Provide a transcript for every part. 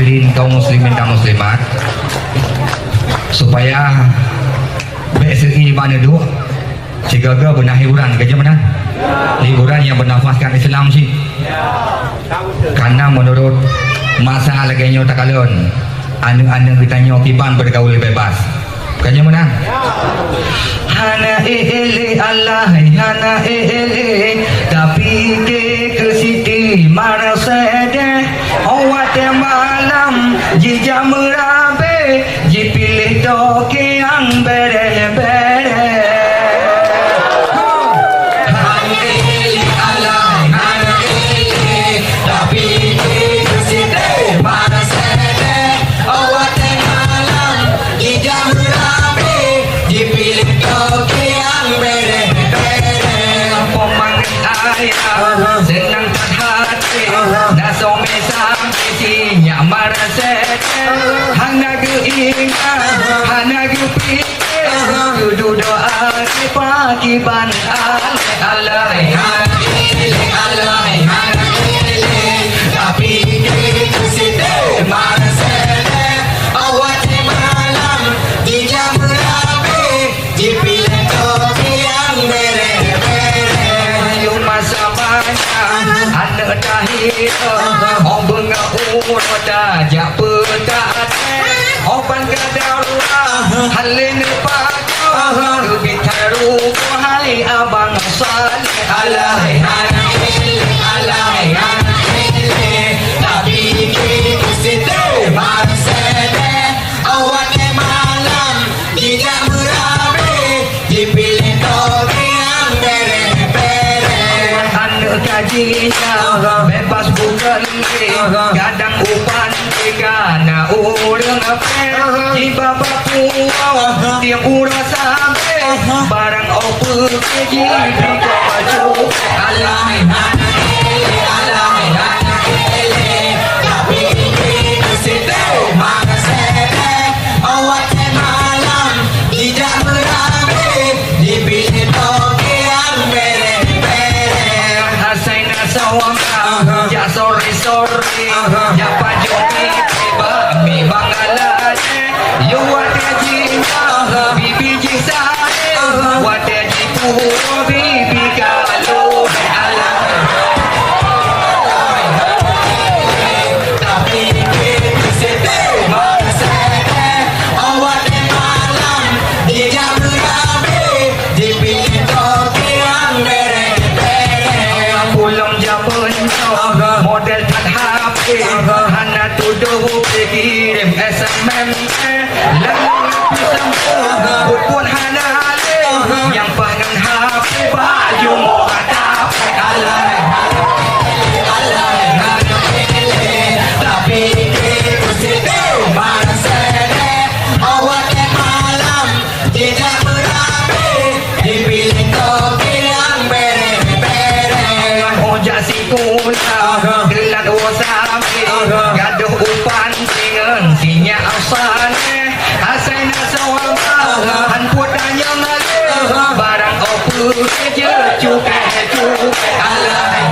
hadirin kaum muslimin dan muslimat, supaya BSI mana duk cigaga benar hiburan kerja mana hiburan yang bernafaskan Islam sih, karena menurut masa laganya tak kalon anu-anu kita nyokiban bergaul bebas kerja mana hana ele Allah hana ele tapi ke siti marasede awat malam jija merabe jipilih toke yang bere-bere senang hati naso sampai sinya marasede hana geinga hana gepikir kudu doa di pagi ban alai alai tapi itu side marasede awat malam di jam rapi di pilih kopi yang bere-bere masa anak dahir orang benga umur dajak petate orang gadarullah halin pakai lebih taruh hai abang salih alai alai tapi kita sedih marsede awak malam di jam rapi dipilih kopi yang bere-bere kajinya bebas bukan kadang upan karena urang apa di babak pulau tiap urang sampai barang oper keji di baju alai tapi kita sedih maksede awak malam tidak berabe dipilih toke yang sawang ya sorry ya pajoki bami bangalane you wate jinga bibi jisane wate jipu bibi kalau tapi kita sedih maksede awak malam di jam rapi dipilih toke yang model tak HP hana tuduh kirim SMS lalu lalu pun hana ale yang pangan HP baju muka tape alai tapi kita sedih maksede awak malam tidak berabe dipilih toke yang bere-bere ojak sikuna gelan wasami gaduh upan dengan sinya asane asai nasawang han putanya ngale barang opu je cuke alai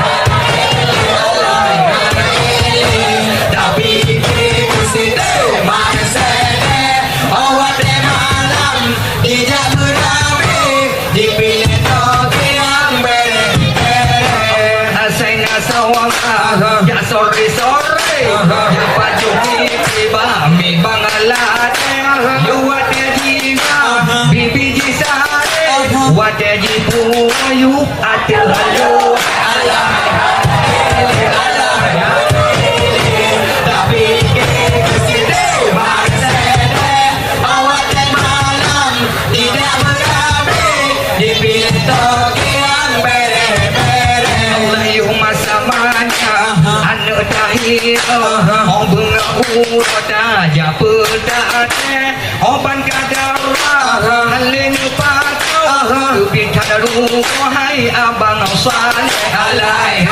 tapi kita sedih maksede awak malam tidak berabe dipilih toke yang bere-bere asai nasawang ya sorry ya pajoki bami bangalate you wate jinga bibi jisane wate jipu you atil halu tapi kita sedih maksede awak malam tidak berabe dipilih toke yang bere-bere Allahumma samanya anak dahir orang benga urut dajak petate orang gadarullah halin pakai lebih taruh hai abang salih alai